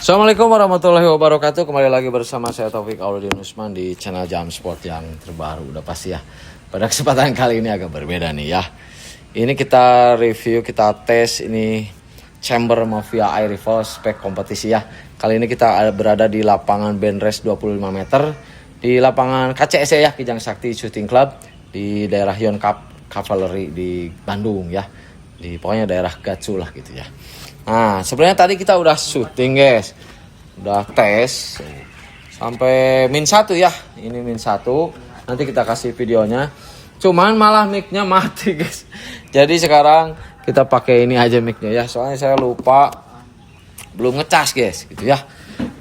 Assalamualaikum warahmatullahi wabarakatuh. Kembali lagi bersama saya Taufik Auladin Usman di channel Jam Sport yang terbaru. Udah pasti ya. Pada kesempatan kali ini agak berbeda nih ya. Ini kita review, kita tes ini Chamber Mafia Air Rifle spek kompetisi ya. Kali ini kita berada di lapangan band race 25 meter di lapangan KCSE ya, Kijang Sakti Shooting Club di daerah Yon Cavalry di Bandung ya. Di pokoknya daerah Gatsu lah gitu ya. Nah, sebenarnya tadi kita udah syuting guys, udah tes sampai -1 ya. Ini -1. Nanti kita kasih videonya. Cuman malah mic-nya mati guys. Jadi sekarang kita pakai ini aja mic-nya ya. Soalnya saya lupa belum ngecas guys, gitu ya.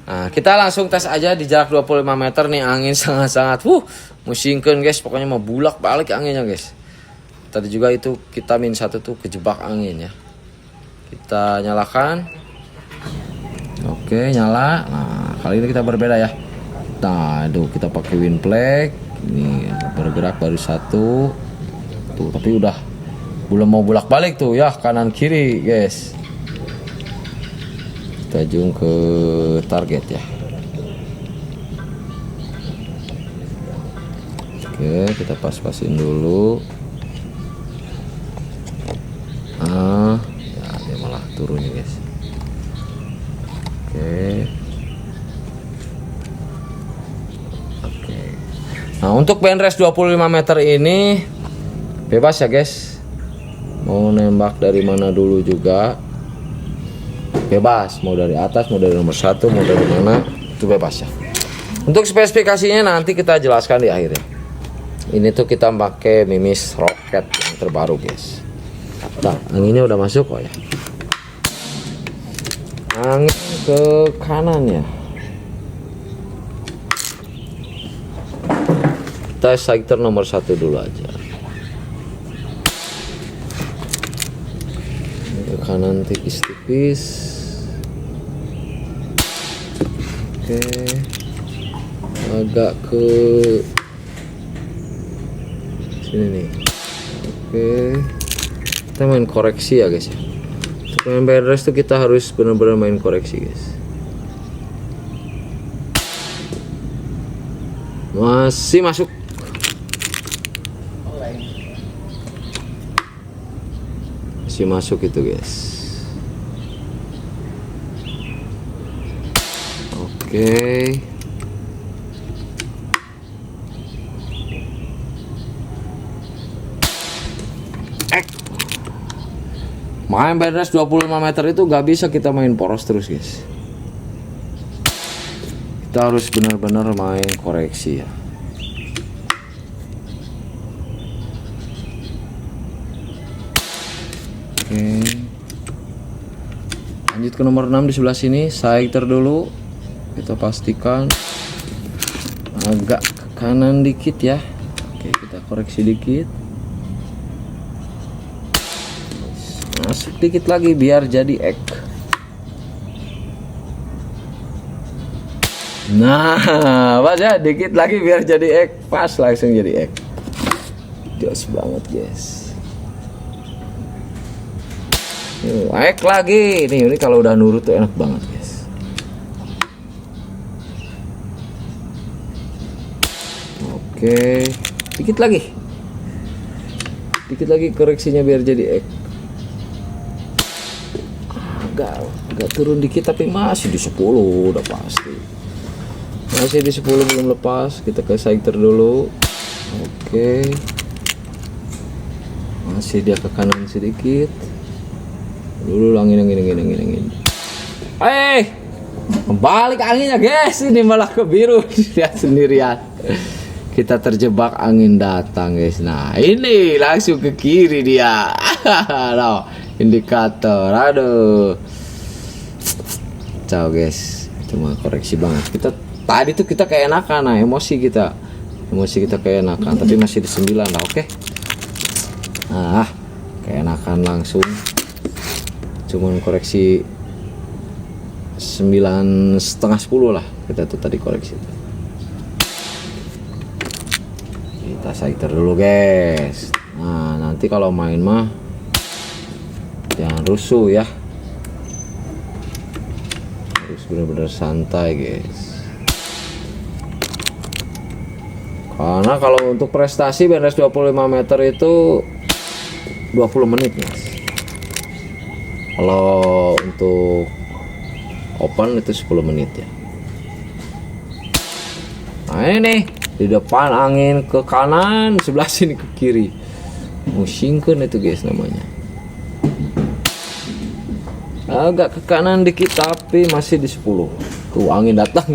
Nah, kita langsung tes aja di jarak 25 meter nih, angin sangat-sangat musingkeun guys. Pokoknya mau bulak balik anginnya guys. Tadi juga itu kita -1 tuh kejebak angin ya. Kita nyalakan. Oke, nyala. Nah, kali ini kita berbeda ya. Nah, aduh, kita pakai wind flag. Ini bergerak baru satu. Tuh, tapi udah belum mau bolak-balik tuh ya, kanan kiri, guys. Kita zoom ke target ya. Oke, kita pas-pasin dulu. Turun ya guys. Oke. Nah, untuk band race 25 meter ini bebas ya guys. Mau nembak dari mana dulu juga bebas. Mau dari atas, mau dari nomor 1, mau dari mana itu bebas ya. Untuk spesifikasinya nanti kita jelaskan di akhir ya. Ini tuh kita pakai Mimis Rocket yang terbaru guys. Nah, anginnya udah masuk kok ya. Angin ke kanan ya. Kita sector nomor 1 dulu aja. Ke kanan tipis-tipis. Oke. Agak ke sini nih. Oke. Kita main koreksi ya guys ya. Main band race tuh kita harus benar-benar main koreksi guys. Masih masuk. Masih masuk itu guys. Oke. Main band race 25 meter itu gak bisa kita main poros terus guys. Kita harus benar-benar main koreksi ya. Oke. Lanjut ke nomor 6 di sebelah sini. Sector dulu. Kita pastikan agak ke kanan dikit ya. Oke, kita koreksi dikit. Masuk dikit lagi biar jadi egg. Nah, pas ya, dikit lagi biar jadi egg. Pas langsung jadi egg. Jos banget guys. Egg lagi. Nih, ini kalau udah nurut tuh enak banget guys. Oke, dikit lagi. Dikit lagi koreksinya biar jadi egg. Agak turun dikit tapi masih di 10 udah pasti. Masih di 10 belum lepas. Kita ke sector dulu. Oke. Masih dia ke kanan sedikit. Dulu angin. Kembali ke anginnya guys. Ini malah ke biru. Lihat sendirian. Kita terjebak angin datang guys. Nah, ini langsung ke kiri dia. Nah, indikator, aduh, ciao guys, cuma koreksi banget. Kita tadi tuh kita keenakan, nah emosi kita keenakan, tapi masih di 9 lah, oke. Nah, keenakan langsung, cuman koreksi 9,5 10 lah, kita tuh tadi koreksi. Kita sector dulu guys. Nah, nanti kalau main mah jangan rusuh ya, harus benar-benar santai guys. Karena kalau untuk prestasi beres 25 meter itu 20 menit guys. Kalau untuk open itu 10 menit ya. Nah ini di depan angin ke kanan, sebelah sini ke kiri. Musingkeun itu guys namanya. Agak ke kanan dikit tapi masih di 10. Tuh angin datang.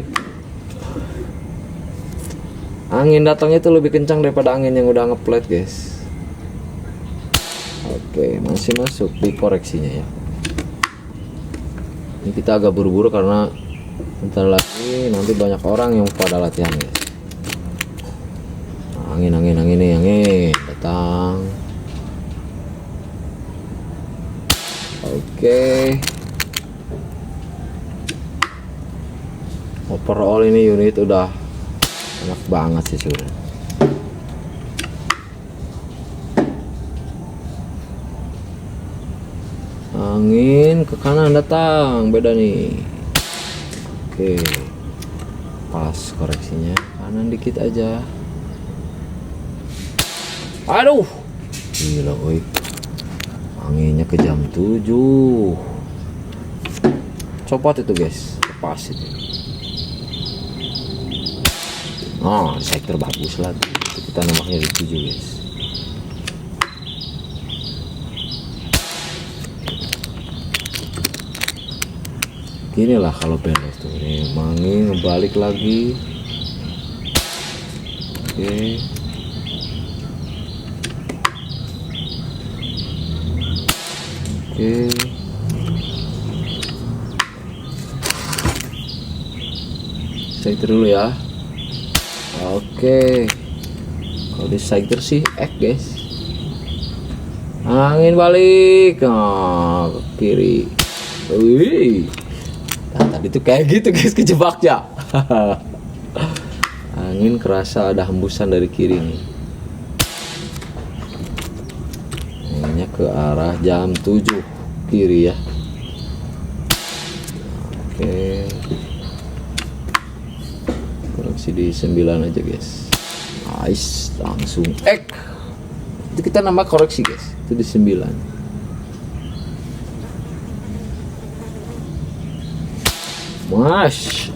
Angin datangnya itu lebih kencang daripada angin yang udah ngeplet guys. Oke, masih masuk di koreksinya ya. Ini kita agak buru-buru karena bentar lagi nanti banyak orang yang pada latihan guys. Angin datang. Oke. Overall ini unit udah enak banget sih sudah. Angin ke kanan datang, beda nih. Oke, pas koreksinya kanan dikit aja. Aduh, gila woi, anginnya ke jam 7. Copot itu guys, pas itu. Oh, sektor bagus lah. Itu kita nembaknya di 7 guys. Gini lah kalau beres tuh. Nih, mangi ngebalik lagi. Oke. Oke. Sektor dulu ya. Oke, kalau di sektor sih guys, angin balik ke kiri. Wih, nah, tadi tuh kayak gitu guys, kejebak ya. Angin kerasa ada hembusan dari kiri nih. Anginnya ke arah jam 7 kiri ya. Oke. Koreksi di 9 aja guys. Nice, langsung itu kita nambah koreksi guys, itu di 9. Mas,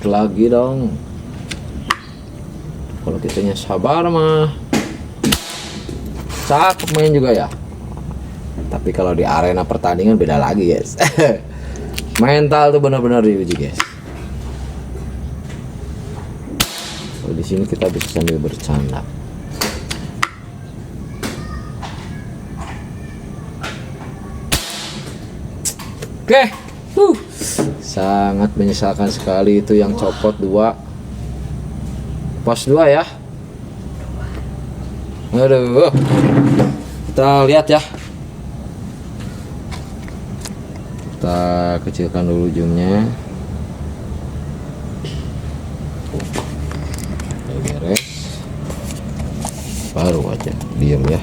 lagi dong. Kalau kitanya sabar mah cakep main juga ya. Tapi kalau di arena pertandingan beda lagi guys. Mental tuh benar-benar diuji guys. Di sini kita bisa sambil bercanda. Oke, sangat menyesalkan sekali itu yang copot 2, pos 2 ya. Aduh, kita lihat ya. Kita kecilkan dulu zoomnya. Baru aja diam ya.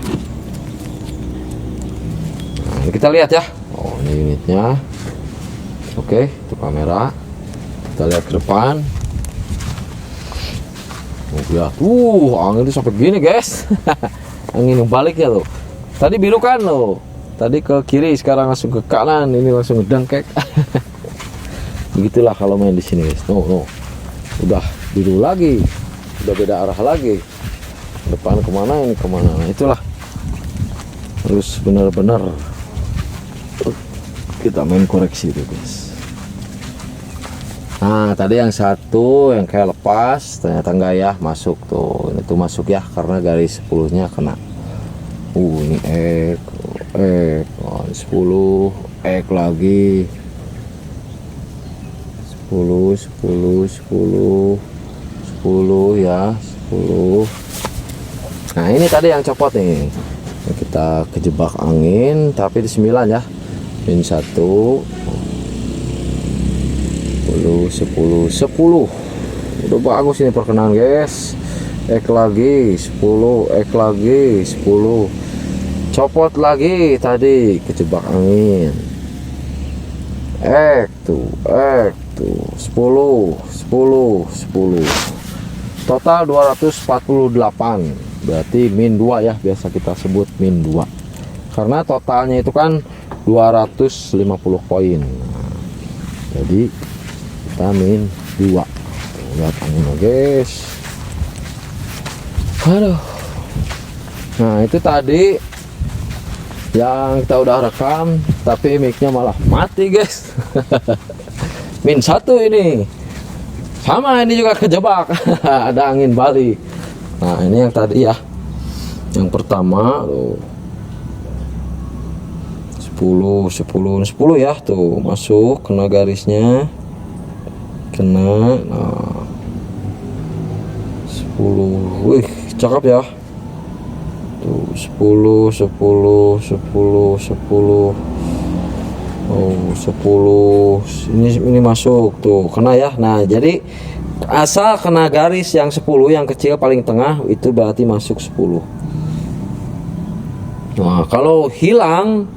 Nah, ini kita lihat ya. Oh, ini unitnya. Oke, itu kamera. Kita lihat ke depan. Oh, lihat. Angin itu sampai gini guys. Angin yang balik ya loh. Tadi biru kan loh. Tadi ke kiri, sekarang langsung ke kanan. Ini langsung ngedengkek. Begitulah kalau main di sini guys. No. Udah biru lagi. Udah beda arah lagi. Depan kemana, ini kemana. Nah, itulah harus benar-benar kita main koreksi itu guys. Nah tadi yang satu yang kayak lepas ternyata enggak ya, masuk tuh. Ini tuh masuk ya karena garis 10 nya kena. Ini oh, 10 lagi 10 ya 10. Nah ini tadi yang copot nih, kita kejebak angin tapi di 9 ya. Min 1 10 udah bagus ini perkenalan guys. Lagi 10 lagi 10, copot lagi tadi kejebak angin. tuh 10 10 10 total 248, berarti min 2 ya, biasa kita sebut min 2 karena totalnya itu kan 250 koin. Nah, jadi kita min 2. Lihat anginnya guys, aduh. Nah itu tadi yang kita udah rekam, tapi micnya malah mati guys. min 1 ini sama, ini juga kejebak. Ada angin Bali. Nah ini yang tadi ya, yang pertama tuh 10 ya, tuh masuk kena garisnya, kena. Nah 10, wih cakep ya tuh, 10 oh 10 ini masuk tuh, kena ya. Nah jadi asal kena garis yang 10 yang kecil paling tengah itu berarti masuk 10. Nah kalau hilang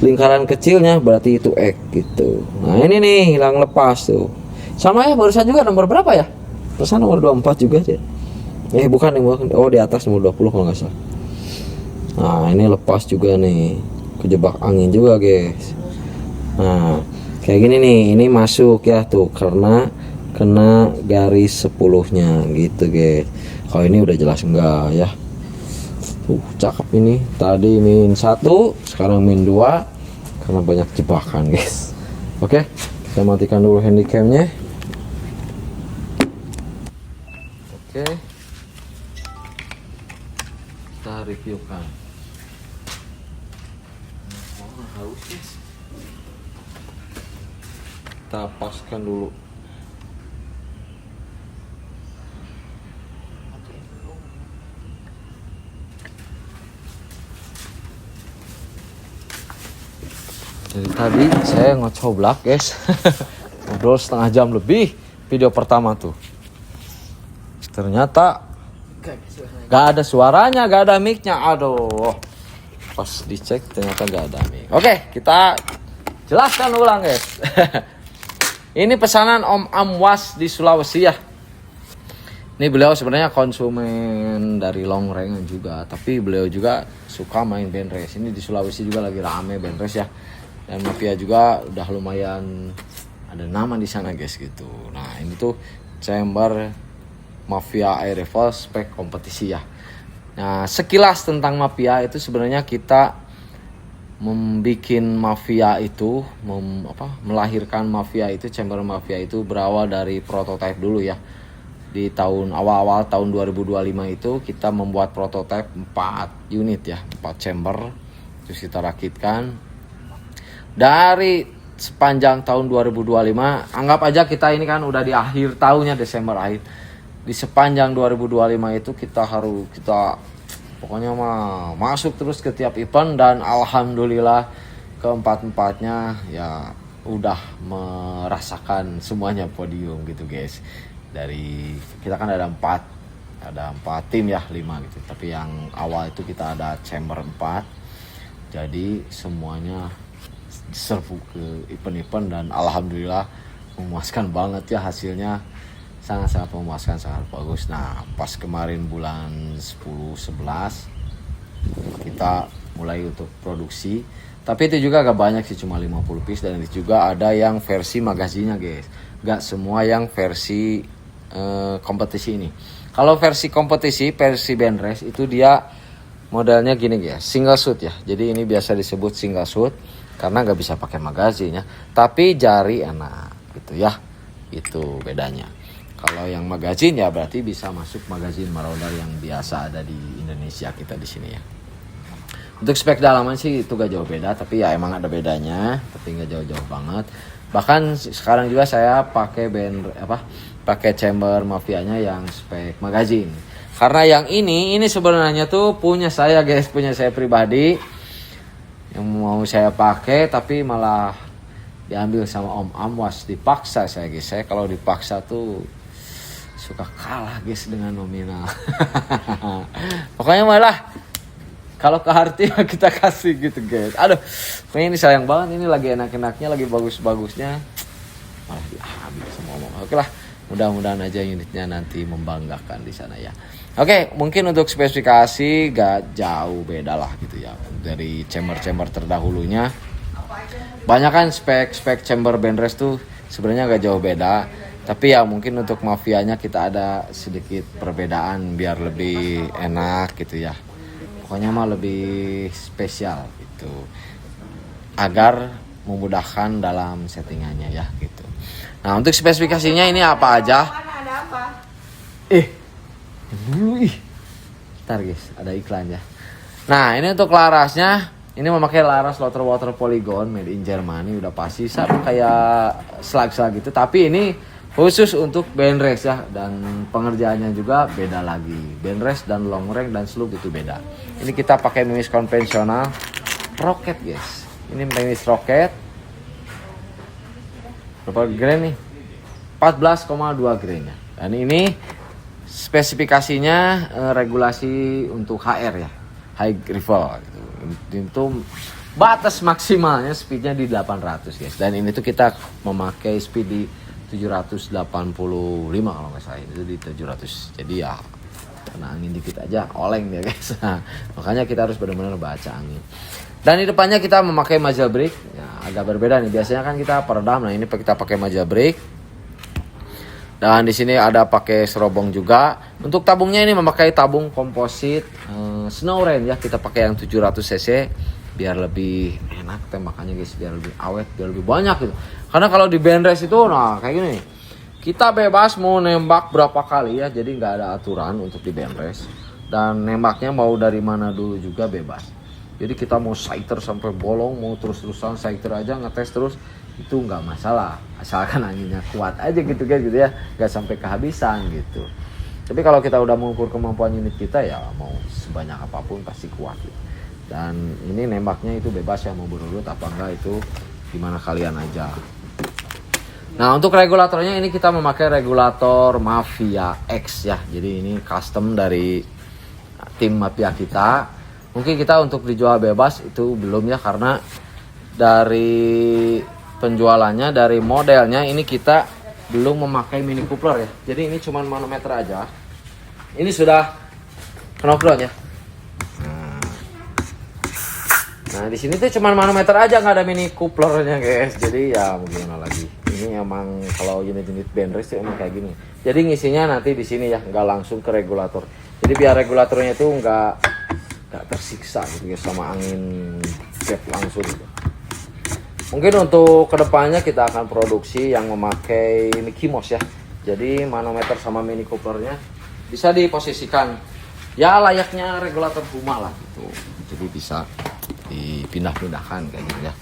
lingkaran kecilnya berarti itu X gitu. Nah ini nih hilang lepas tuh, sama ya barusan juga nomor berapa ya, barusan nomor 24 juga dia. Bukan, oh di atas nomor 20 kalau nggak salah. Nah ini lepas juga nih, kejebak angin juga guys. Nah kayak gini nih, ini masuk ya tuh karena kena garis 10-nya gitu guys. Kalau ini udah jelas enggak ya. Tuh cakep ini, tadi min 1 sekarang min 2 karena banyak jebakan guys. Oke, kita matikan dulu handycamnya. Oke, kita reviewkan. Haus guys, kita paskan dulu. Dari tadi saya ngocoblak guys. Ngobrol setengah jam lebih video pertama tuh. Ternyata gak ada suaranya, gak ada mic-nya. Aduh, pas dicek ternyata gak ada mic. Oke, kita jelaskan ulang guys. Ini pesanan Om Amwas di Sulawesi ya. Ini beliau sebenarnya konsumen dari Longrengan juga, tapi beliau juga suka main band race. Ini di Sulawesi juga lagi rame band race ya. Dan Mafia juga udah lumayan ada nama di sana guys gitu. Nah ini tuh chamber Mafia Air Rifle spek kompetisi ya. Nah sekilas tentang Mafia itu sebenarnya kita membikin Mafia itu, melahirkan Mafia itu, chamber Mafia itu berawal dari prototipe dulu ya. Di tahun awal tahun 2025 itu kita membuat prototipe 4 unit ya, 4 chamber, terus kita rakitkan. Dari sepanjang tahun 2025, anggap aja kita ini kan udah di akhir tahunnya, Desember akhir. Di sepanjang 2025 itu kita pokoknya masuk terus ke tiap event, dan alhamdulillah keempat-empatnya ya udah merasakan semuanya podium gitu guys. Dari kita kan ada 4 tim ya, 5 gitu. Tapi yang awal itu kita ada chamber 4. Jadi semuanya diserbu ke event-event dan alhamdulillah memuaskan banget ya hasilnya, sangat-sangat memuaskan, sangat bagus. Nah pas kemarin bulan 10-11 kita mulai untuk produksi, tapi itu juga agak banyak sih, cuma 50 piece, dan itu juga ada yang versi magazinnya guys, gak semua yang versi kompetisi ini. Kalau versi kompetisi, versi band race itu dia modelnya gini guys, single shoot ya. Jadi ini biasa disebut single shoot karena nggak bisa pakai magazinnya, tapi jari enak gitu ya. Itu bedanya. Kalau yang magazin ya berarti bisa masuk magazin Marauder yang biasa ada di Indonesia kita di sini ya. Untuk spek dalaman sih itu gak jauh beda, tapi ya emang ada bedanya, tapi nggak jauh-jauh banget. Bahkan sekarang juga saya pakai pakai chamber Mafianya yang spek magazin. Karena yang ini sebenarnya tuh punya saya guys, punya saya pribadi yang mau saya pakai, tapi malah diambil sama Om Amwas, dipaksa saya guys. Saya kalau dipaksa tuh suka kalah guys dengan nominal. Pokoknya malah kalau ke hati kita kasih gitu guys. Aduh, ini sayang banget, ini lagi enak-enaknya, lagi bagus-bagusnya malah habis semua ngomong. Oke lah, mudah-mudahan aja unitnya nanti membanggakan di sana ya. Oke, mungkin untuk spesifikasi gak jauh beda lah gitu ya dari chamber-chamber terdahulunya. Banyak kan spek chamber Benres tuh sebenarnya gak jauh beda, tapi ya mungkin untuk mafianya kita ada sedikit perbedaan biar lebih enak gitu ya. Pokoknya mah lebih spesial gitu, agar memudahkan dalam settingannya ya gitu. Nah, untuk spesifikasinya ini apa aja? Ada apa? Dulu Ntar guys, ada iklan ya. Nah, ini untuk larasnya. Ini memakai laras water polygon made in Germany, udah pasti sama kayak slag gitu, tapi ini khusus untuk Benres ya, dan pengerjaannya juga beda lagi. Benres dan long range dan slug itu beda. Ini kita pakai mimis konvensional roket guys. Ini mimis roket. Berapa grain nih? 14,2 grain ya. Dan ini spesifikasinya regulasi untuk HR ya, high rifle gitu. Itu batas maksimalnya speednya di 800 guys, dan ini tuh kita memakai speed di 785 kalau nggak salah, itu di 700, jadi ya kena angin dikit aja oleng dia guys. Nah, makanya kita harus benar-benar baca angin. Dan di depannya kita memakai muzzle brake ya, agak berbeda nih, biasanya kan kita peredam, nah ini kita pakai muzzle brake. Dan di sini ada pakai serobong juga. Untuk tabungnya ini memakai tabung komposit Snow Rain ya. Kita pakai yang 700 cc biar lebih enak tembakannya guys, biar lebih awet, biar lebih banyak gitu. Karena kalau di Benres itu nah kayak gini. Kita bebas mau nembak berapa kali ya. Jadi nggak ada aturan untuk di Benres. Dan nembaknya mau dari mana dulu juga bebas. Jadi kita mau sighter sampai bolong, mau terus-terusan sighter aja ngetes terus, itu nggak masalah, asalkan anginnya kuat aja gitu kan gitu ya, nggak sampai kehabisan gitu. Tapi kalau kita udah mengukur kemampuan unit kita ya mau sebanyak apapun pasti kuat gitu. Dan ini nembaknya itu bebas ya, mau berurut apa enggak itu gimana kalian aja. Nah, untuk regulatornya ini kita memakai regulator Mafia X ya, jadi ini custom dari tim Mafia kita. Mungkin kita untuk dijual bebas itu belum ya, karena dari penjualannya, dari modelnya ini kita belum memakai mini coupler ya. Jadi ini cuma manometer aja. Ini sudah knockdown ya. Nah di sini tuh cuma manometer aja, nggak ada mini couplernya guys. Jadi ya mau gimana lagi. Ini emang kalau unit-unit Benres itu emang kayak gini. Jadi ngisinya nanti di sini ya, nggak langsung ke regulator. Jadi biar regulatornya itu nggak tersiksa gitu ya sama angin gap langsung gitu. Mungkin untuk kedepannya kita akan produksi yang memakai Mickey Mouse ya. Jadi manometer sama mini couplernya bisa diposisikan ya layaknya regulator rumah lah gitu. Jadi bisa dipindah-pindahkan kayak gitu ya.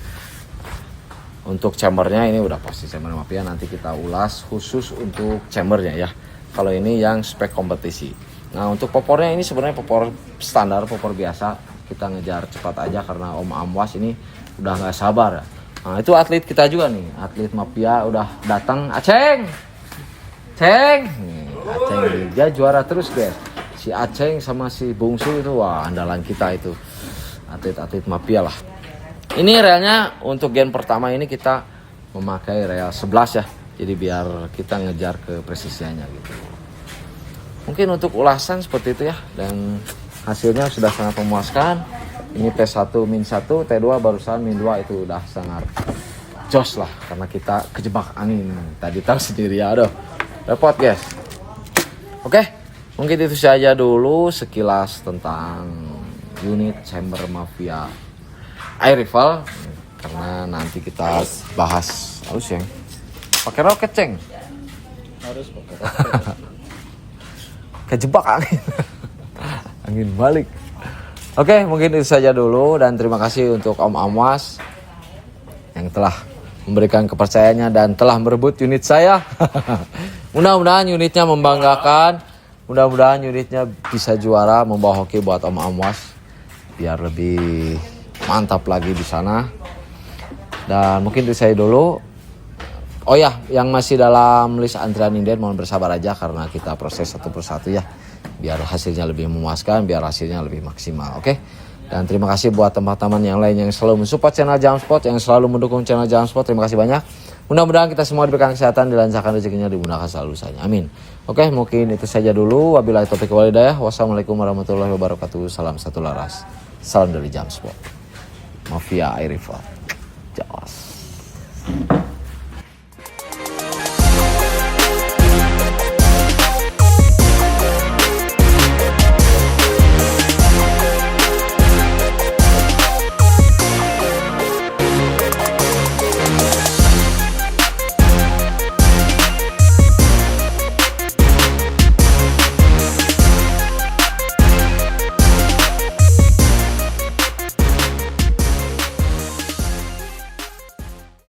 Untuk chambernya ini udah pasti chamber Mafia, nanti kita ulas khusus untuk chambernya ya. Kalau ini yang spek kompetisi. Nah untuk popornya ini sebenarnya popor standar, popor biasa. Kita ngejar cepat aja karena Om Amwas ini udah nggak sabar ya. Nah itu atlet kita juga nih, atlet Mafia udah datang. Aceng nih, Aceng dia juara terus guys. Si Aceng sama si Bungsu itu wah andalan kita itu, atlet-atlet Mafia lah. Ini relnya untuk gen pertama ini kita memakai rel 11 ya, jadi biar kita ngejar ke presisinya gitu. Mungkin untuk ulasan seperti itu ya, dan hasilnya sudah sangat memuaskan. Ini T1 min 1, T2 barusan min 2 itu udah sangat jos lah, karena kita kejebak angin. Tadi tahu sendiri ya, aduh repot guys. Oke, mungkin itu saja dulu sekilas tentang unit chamber Mafia air rifle, karena nanti kita bahas harus yang pakai roket ceng. Harus pakai roket. Kejebak angin. Angin balik. Oke, mungkin itu saja dulu, dan terima kasih untuk Om Amwas yang telah memberikan kepercayaannya dan telah merebut unit saya. Mudah-mudahan unitnya membanggakan, mudah-mudahan unitnya bisa juara, membawa hoki buat Om Amwas biar lebih mantap lagi di sana. Dan mungkin itu saya dulu. Oh ya, yang masih dalam list antrian inden mohon bersabar aja karena kita proses satu persatu ya, biar hasilnya lebih memuaskan, biar hasilnya lebih maksimal. Oke. Dan terima kasih buat teman-teman yang lain yang selalu mensupport channel Jamsport, yang selalu mendukung channel Jamsport. Terima kasih banyak. Mudah-mudahan kita semua diberikan kesehatan, dilancarkan rezekinya, dimudahkan selalu usahanya. Amin. Oke, mungkin itu saja dulu. Wabillahi taufiq wal hidayah. Wassalamualaikum warahmatullahi wabarakatuh. Salam satu laras. Salam dari Jam Sport. Mafia Air Rival. Jawas.